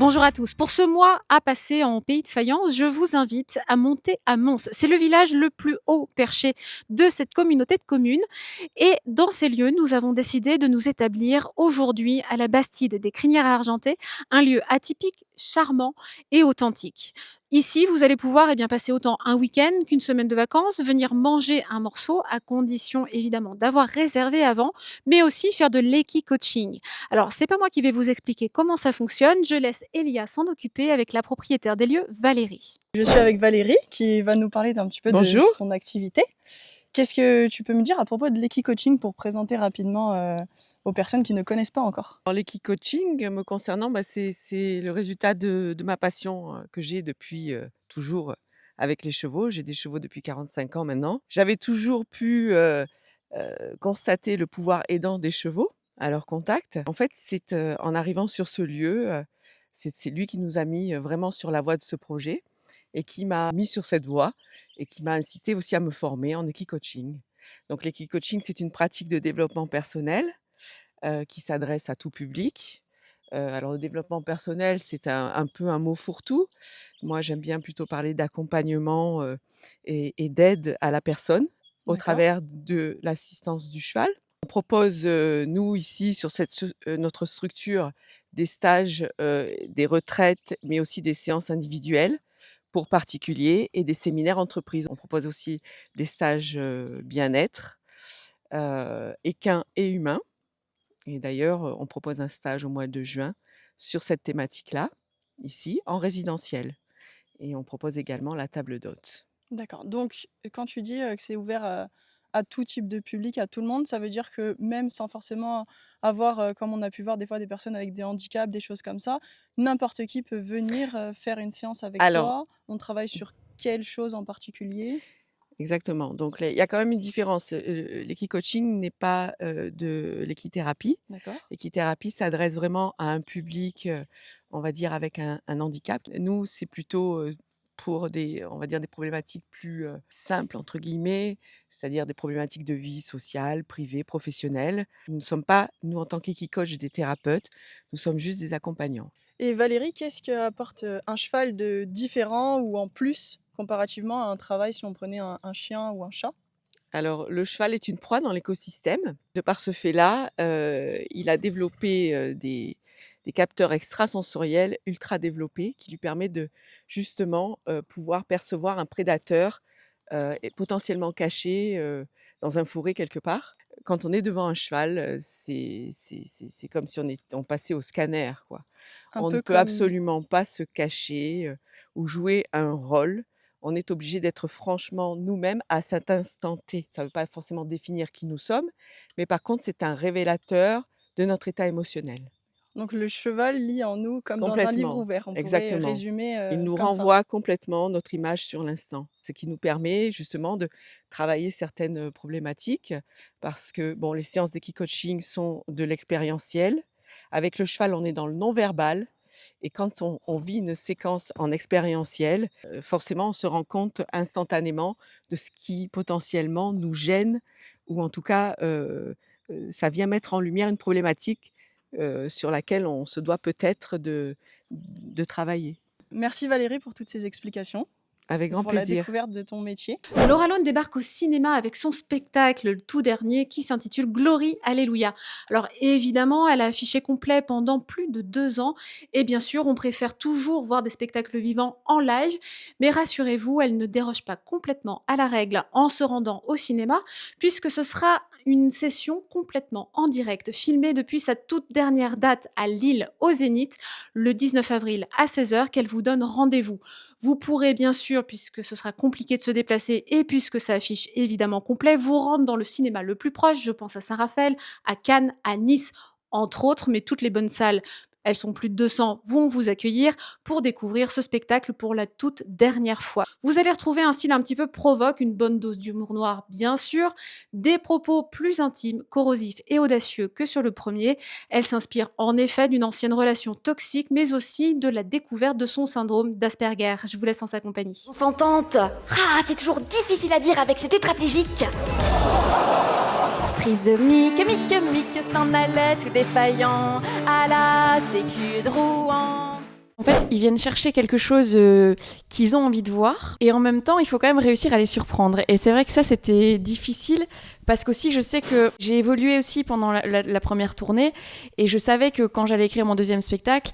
Bonjour à tous. Pour ce mois à passer en pays de faïence, je vous invite à monter à Mons. C'est le village le plus haut perché de cette communauté de communes. Et dans ces lieux, nous avons décidé de nous établir aujourd'hui à la Bastide des Crinières à Argentée, un lieu atypique, charmant et authentique. Ici, vous allez pouvoir passer autant un week-end qu'une semaine de vacances, venir manger un morceau, à condition évidemment d'avoir réservé avant, mais aussi faire de l'équi-coaching. Alors, c'est pas moi qui vais vous expliquer comment ça fonctionne. Je laisse Elia s'en occuper avec la propriétaire des lieux, Valérie. Je suis avec Valérie qui va nous parler d'un petit peu Bonjour. de son activité. Qu'est-ce que tu peux me dire à propos de l'équi-coaching pour présenter rapidement aux personnes qui ne connaissent pas encore? Alors, l'équi-coaching, me concernant, c'est le résultat de ma passion que j'ai depuis toujours avec les chevaux. J'ai des chevaux depuis 45 ans maintenant. J'avais toujours pu constater le pouvoir aidant des chevaux à leur contact. En fait, c'est en arrivant sur ce lieu, c'est lui qui nous a mis vraiment sur la voie de ce projet et qui m'a mis sur cette voie et qui m'a incité aussi à me former en équi-coaching. Donc l'équi-coaching, c'est une pratique de développement personnel qui s'adresse à tout public. Alors le développement personnel, c'est un peu un mot fourre-tout. Moi, j'aime bien plutôt parler d'accompagnement, et d'aide à la personne au D'accord. travers de l'assistance du cheval. On propose, nous ici sur notre structure, des stages, des retraites, mais aussi des séances individuelles pour particuliers et des séminaires entreprises. On propose aussi des stages, bien-être, équins et humains. Et d'ailleurs, on propose un stage au mois de juin sur cette thématique-là, ici, en résidentiel. Et on propose également la table d'hôtes. D'accord. Donc, quand tu dis que c'est ouvert à tout type de public, à tout le monde, ça veut dire que même sans forcément avoir, comme on a pu voir des fois des personnes avec des handicaps, des choses comme ça, n'importe qui peut venir faire une séance avec Alors, toi. On travaille sur quelle chose en particulier? exactement. Donc, il y a quand même une différence. L'équi-coaching n'est pas de l'équithérapie. D'accord. L'équithérapie s'adresse vraiment à un public, on va dire, avec un handicap. Nous, c'est plutôt pour on va dire, des problématiques plus simples, entre guillemets, c'est-à-dire des problématiques de vie sociale, privée, professionnelle. Nous ne sommes pas, nous, en tant qu'équi-coach, des thérapeutes, nous sommes juste des accompagnants. Et Valérie, qu'est-ce qu'apporte un cheval de différent ou en plus comparativement à un travail si on prenait un chien ou un chat? Alors, le cheval est une proie dans l'écosystème. De par ce fait-là, il a développé des capteurs extrasensoriels ultra développés qui lui permettent de justement pouvoir percevoir un prédateur et potentiellement caché dans un fourré quelque part. Quand on est devant un cheval, c'est comme si on passait au scanner, quoi. Un On ne peu peut comme absolument pas se cacher ou jouer un rôle. On est obligé d'être franchement nous-mêmes à cet instant T. Ça ne veut pas forcément définir qui nous sommes, mais par contre, c'est un révélateur de notre état émotionnel. donc le cheval lit en nous comme dans un livre Complètement, ouvert, on pourrait exactement. résumer Il nous comme ça. renvoie complètement notre image sur l'instant. Ce qui nous permet justement de travailler certaines problématiques parce que bon, les séances d'équi-coaching sont de l'expérientiel. Avec le cheval, on est dans le non-verbal. Et quand on vit une séquence en expérientiel, forcément, on se rend compte instantanément de ce qui potentiellement nous gêne ou en tout cas, ça vient mettre en lumière une problématique, sur laquelle on se doit peut-être de travailler. Merci Valérie pour toutes ces explications Avec et grand pour la plaisir. découverte de ton métier. Laura Lone débarque au cinéma avec son spectacle, le tout dernier, qui s'intitule Glory Alléluia. Alors évidemment, elle a affiché complet pendant plus de 2 ans. Et bien sûr, on préfère toujours voir des spectacles vivants en live. Mais rassurez-vous, elle ne déroge pas complètement à la règle en se rendant au cinéma, puisque ce sera une session complètement en direct, filmée depuis sa toute dernière date à Lille, au Zénith, le 19 avril à 16h, qu'elle vous donne rendez-vous. Vous pourrez bien sûr, puisque ce sera compliqué de se déplacer et puisque ça affiche évidemment complet, vous rendre dans le cinéma le plus proche, je pense à Saint-Raphaël, à Cannes, à Nice, entre autres, mais toutes les bonnes salles, elles sont plus de 200, vont vous accueillir pour découvrir ce spectacle pour la toute dernière fois. Vous allez retrouver un style un petit peu provoque, une bonne dose d'humour noir bien sûr, des propos plus intimes, corrosifs et audacieux que sur le premier. Elle s'inspire en effet d'une ancienne relation toxique, mais aussi de la découverte de son syndrome d'Asperger. Je vous laisse en sa compagnie. Consentante. Ah, c'est toujours difficile à dire avec ces tétraplégiques. Trisomique, mique, s'en allait tout défaillant à la sécu de Rouen. En fait, ils viennent chercher quelque chose qu'ils ont envie de voir et en même temps, il faut quand même réussir à les surprendre. Et c'est vrai que ça, c'était difficile parce qu'aussi, je sais que j'ai évolué aussi pendant la première tournée et je savais que quand j'allais écrire mon deuxième spectacle,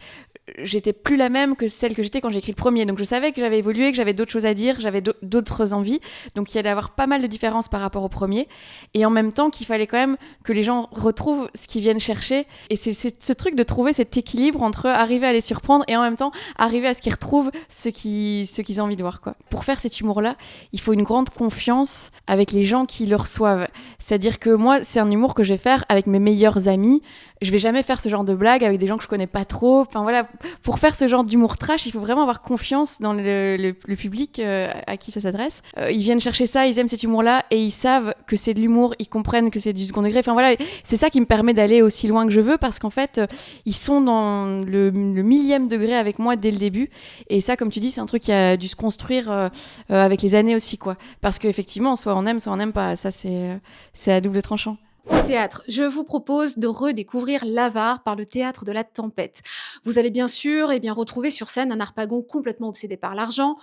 j'étais plus la même que celle que j'étais quand j'ai écrit le premier. Donc je savais que j'avais évolué, que j'avais d'autres choses à dire, j'avais d'autres envies. Donc il y allait avoir pas mal de différences par rapport au premier. Et en même temps qu'il fallait quand même que les gens retrouvent ce qu'ils viennent chercher. Et c'est ce truc de trouver cet équilibre entre arriver à les surprendre et en même temps arriver à ce qu'ils retrouvent ce qu'ils ont envie de voir, quoi. Pour faire cet humour-là, il faut une grande confiance avec les gens qui le reçoivent. C'est-à-dire que moi, c'est un humour que je vais faire avec mes meilleurs amis. Je vais jamais faire ce genre de blague avec des gens que je connais pas trop. Enfin voilà, pour faire ce genre d'humour trash, il faut vraiment avoir confiance dans le public à qui ça s'adresse. Ils viennent chercher ça, ils aiment cet humour-là et ils savent que c'est de l'humour, ils comprennent que c'est du second degré. Enfin voilà, c'est ça qui me permet d'aller aussi loin que je veux parce qu'en fait, ils sont dans le millième degré avec moi dès le début. Et ça, comme tu dis, c'est un truc qui a dû se construire avec les années aussi, quoi. Parce qu'effectivement, soit on aime pas. Ça, c'est à double tranchant. Au théâtre, je vous propose de redécouvrir l'Avare par le Théâtre de la Tempête. Vous allez bien sûr retrouver sur scène un Harpagon complètement obsédé par l'argent,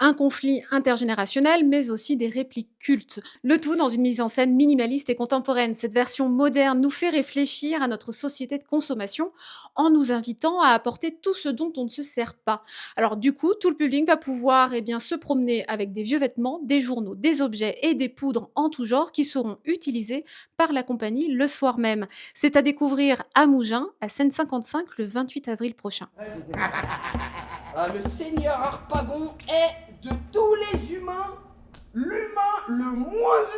un conflit intergénérationnel, mais aussi des répliques cultes. Le tout dans une mise en scène minimaliste et contemporaine. Cette version moderne nous fait réfléchir à notre société de consommation en nous invitant à apporter tout ce dont on ne se sert pas. Alors du coup, tout le public va pouvoir se promener avec des vieux vêtements, des journaux, des objets et des poudres en tout genre qui seront utilisés par la compagnie le soir même. C'est à découvrir à Mougins, à Seine-55, le 28 avril prochain. Le Seigneur Harpagon est de tous les humains, l'humain le moins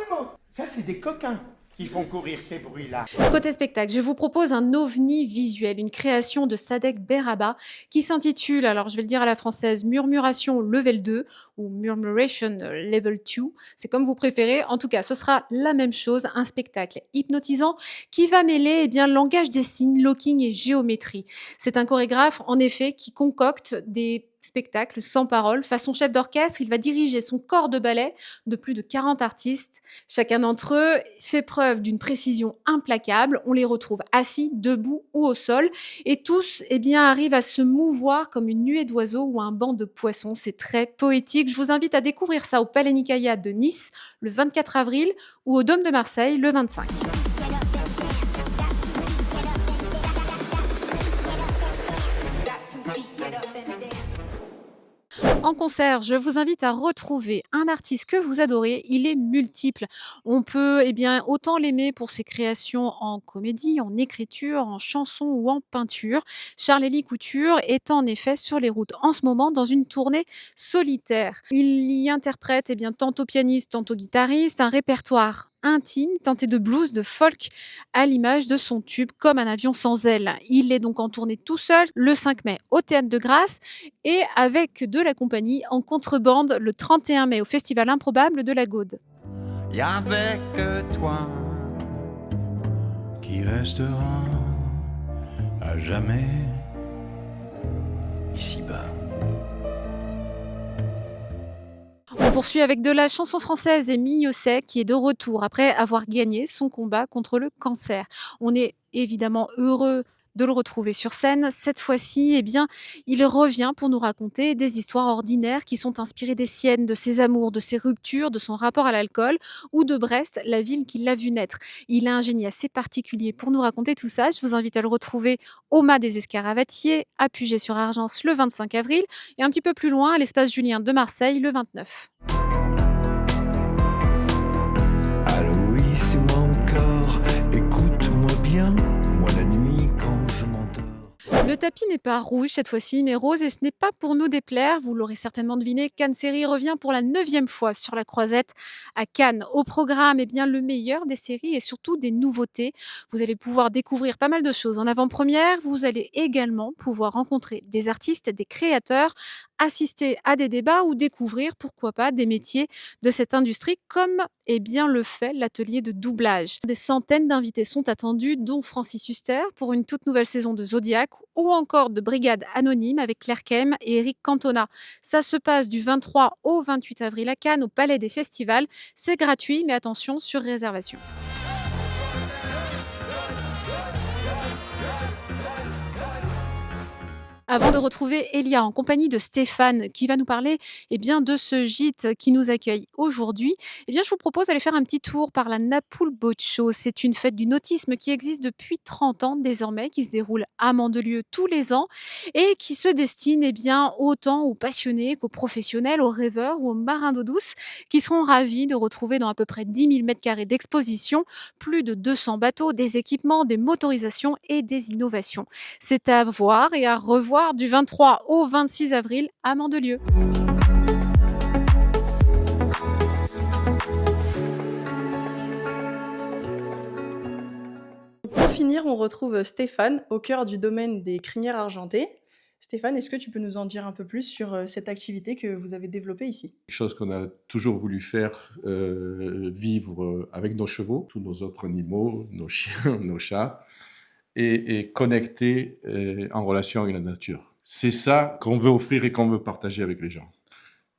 humain. Ça, c'est des coquins qui font courir ces bruits-là. Côté spectacle, je vous propose un ovni visuel, une création de Sadek Beraba qui s'intitule, alors je vais le dire à la française, Murmuration Level 2 ou Murmuration Level 2, c'est comme vous préférez. En tout cas, ce sera la même chose, un spectacle hypnotisant qui va mêler langage des signes, locking et géométrie. C'est un chorégraphe, en effet, qui concocte des spectacle sans parole. Façon chef d'orchestre, il va diriger son corps de ballet de plus de 40 artistes. Chacun d'entre eux fait preuve d'une précision implacable. On les retrouve assis, debout ou au sol. Et tous arrivent à se mouvoir comme une nuée d'oiseaux ou un banc de poissons. C'est très poétique. Je vous invite à découvrir ça au Palais Nicaïa de Nice le 24 avril ou au Dôme de Marseille le 25. En concert, je vous invite à retrouver un artiste que vous adorez. Il est multiple. On peut autant l'aimer pour ses créations en comédie, en écriture, en chanson ou en peinture. Charles-Élie Couture est en effet sur les routes en ce moment dans une tournée solitaire. Il y interprète tantôt pianiste, tantôt guitariste, un répertoire intime, teinté de blues, de folk, à l'image de son tube Comme un avion sans ailes. Il est donc en tournée tout seul le 5 mai au Théâtre de Grasse et avec de la compagnie en contrebande le 31 mai au Festival Improbable de la Gaude. Y'a avec toi qui restera à jamais ici-bas. On poursuit avec de la chanson française et Mignoset qui est de retour après avoir gagné son combat contre le cancer. On est évidemment heureux de le retrouver sur scène. Cette fois-ci, il revient pour nous raconter des histoires ordinaires qui sont inspirées des siennes, de ses amours, de ses ruptures, de son rapport à l'alcool ou de Brest, la ville qui l'a vu naître. Il a un génie assez particulier pour nous raconter tout ça. Je vous invite à le retrouver au Mât des Escaravatiers, à Puget-sur-Argence le 25 avril et un petit peu plus loin à l'Espace Julien de Marseille le 29. Allô, oui, c'est moi encore. Écoute-moi bien, moi la nuit quand je m'endors. Le tapis n'est pas rouge cette fois-ci, mais rose, et ce n'est pas pour nous déplaire. Vous l'aurez certainement deviné, Cannes Série revient pour la 9e fois sur la Croisette à Cannes. Au programme, le meilleur des séries et surtout des nouveautés. Vous allez pouvoir découvrir pas mal de choses en avant-première. Vous allez également pouvoir rencontrer des artistes, des créateurs, assister à des débats ou découvrir, pourquoi pas, des métiers de cette industrie comme le fait l'atelier de doublage. Des centaines d'invités sont attendus, dont Francis Huster pour une toute nouvelle saison de Zodiac ou encore de Brigade Anonyme avec Claire Kem et Eric Cantona. Ça se passe du 23 au 28 avril à Cannes au Palais des Festivals. C'est gratuit, mais attention, sur réservation. Avant de retrouver Elia en compagnie de Stéphane qui va nous parler de ce gîte qui nous accueille aujourd'hui, je vous propose d'aller faire un petit tour par la Napoule Boat Show. C'est une fête du nautisme qui existe depuis 30 ans désormais, qui se déroule à Mandelieu tous les ans et qui se destine autant aux passionnés qu'aux professionnels, aux rêveurs ou aux marins d'eau douce qui seront ravis de retrouver dans à peu près 10 000 m² d'exposition plus de 200 bateaux, des équipements, des motorisations et des innovations. C'est à voir et à revoir du 23 au 26 avril à Mandelieu. Pour finir, on retrouve Stéphane au cœur du domaine des crinières argentées. Stéphane, est-ce que tu peux nous en dire un peu plus sur cette activité que vous avez développée ici? Quelque chose qu'on a toujours voulu faire, vivre avec nos chevaux, tous nos autres animaux, nos chiens, nos chats, et connecter en relation avec la nature. C'est ça qu'on veut offrir et qu'on veut partager avec les gens.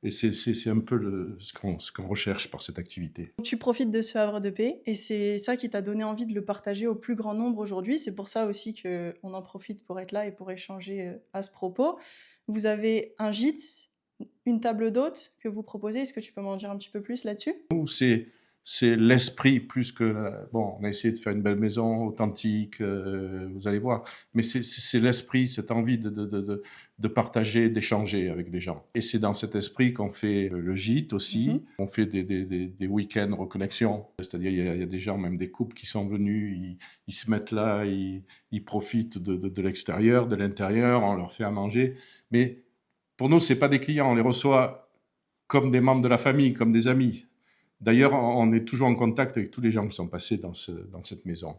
Et c'est un peu ce qu'on recherche par cette activité. Tu profites de ce havre de paix et c'est ça qui t'a donné envie de le partager au plus grand nombre aujourd'hui. C'est pour ça aussi qu'on en profite pour être là et pour échanger à ce propos. Vous avez un gîte, une table d'hôte que vous proposez. Est-ce que tu peux m'en dire un petit peu plus là-dessus? Nous, c'est l'esprit plus que... Bon, on a essayé de faire une belle maison authentique, vous allez voir. Mais c'est l'esprit, cette envie de partager, d'échanger avec les gens. Et c'est dans cet esprit qu'on fait le gîte aussi. On fait des week-ends reconnexion. C'est-à-dire, il y a des gens, même des couples qui sont venus, ils se mettent là, ils profitent de l'extérieur, de l'intérieur, on leur fait à manger. Mais pour nous, c'est pas des clients, on les reçoit comme des membres de la famille, comme des amis. D'ailleurs, on est toujours en contact avec tous les gens qui sont passés dans cette maison.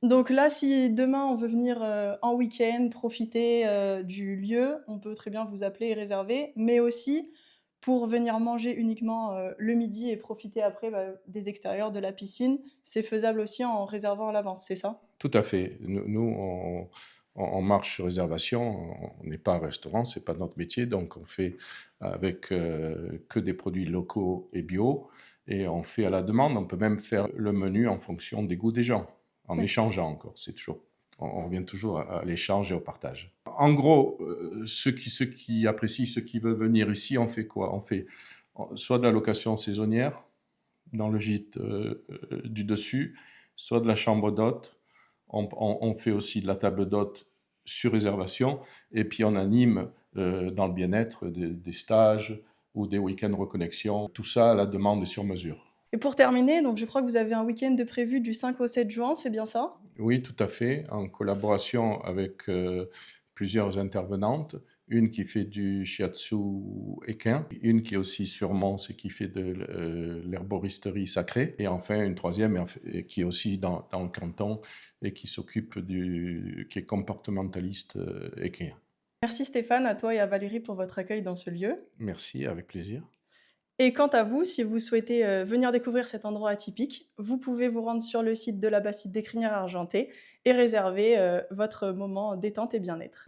Donc là, si demain on veut venir en week-end, profiter du lieu, on peut très bien vous appeler et réserver, mais aussi pour venir manger uniquement le midi et profiter après des extérieurs, de la piscine, c'est faisable aussi en réservant à l'avance, c'est ça? Tout à fait. Nous, on marche sur réservation, on n'est pas un restaurant, c'est pas notre métier, donc on fait avec que des produits locaux et bio, et on fait à la demande. On peut même faire le menu en fonction des goûts des gens, en échangeant encore. On revient toujours à l'échange et au partage. En gros, ceux qui apprécient, ceux qui veulent venir ici, on fait quoi? On fait soit de la location saisonnière dans le gîte du dessus, soit de la chambre d'hôte. On fait aussi de la table d'hôte sur réservation, et puis on anime dans le bien-être des stages ou des week-ends reconnexion. Tout ça à la demande et sur mesure. Et pour terminer, donc je crois que vous avez un week-end de prévu du 5 au 7 juin, c'est bien ça? Oui, tout à fait, en collaboration avec plusieurs intervenantes. Une qui fait du shiatsu équin, une qui est aussi sur Mons et qui fait de l'herboristerie sacrée, et enfin une troisième qui est aussi dans le canton et qui s'occupe qui est comportementaliste équin. Merci Stéphane, à toi et à Valérie pour votre accueil dans ce lieu. Merci, avec plaisir. Et quant à vous, si vous souhaitez venir découvrir cet endroit atypique, vous pouvez vous rendre sur le site de la Bastide des Crinières Argentées et réserver votre moment détente et bien-être.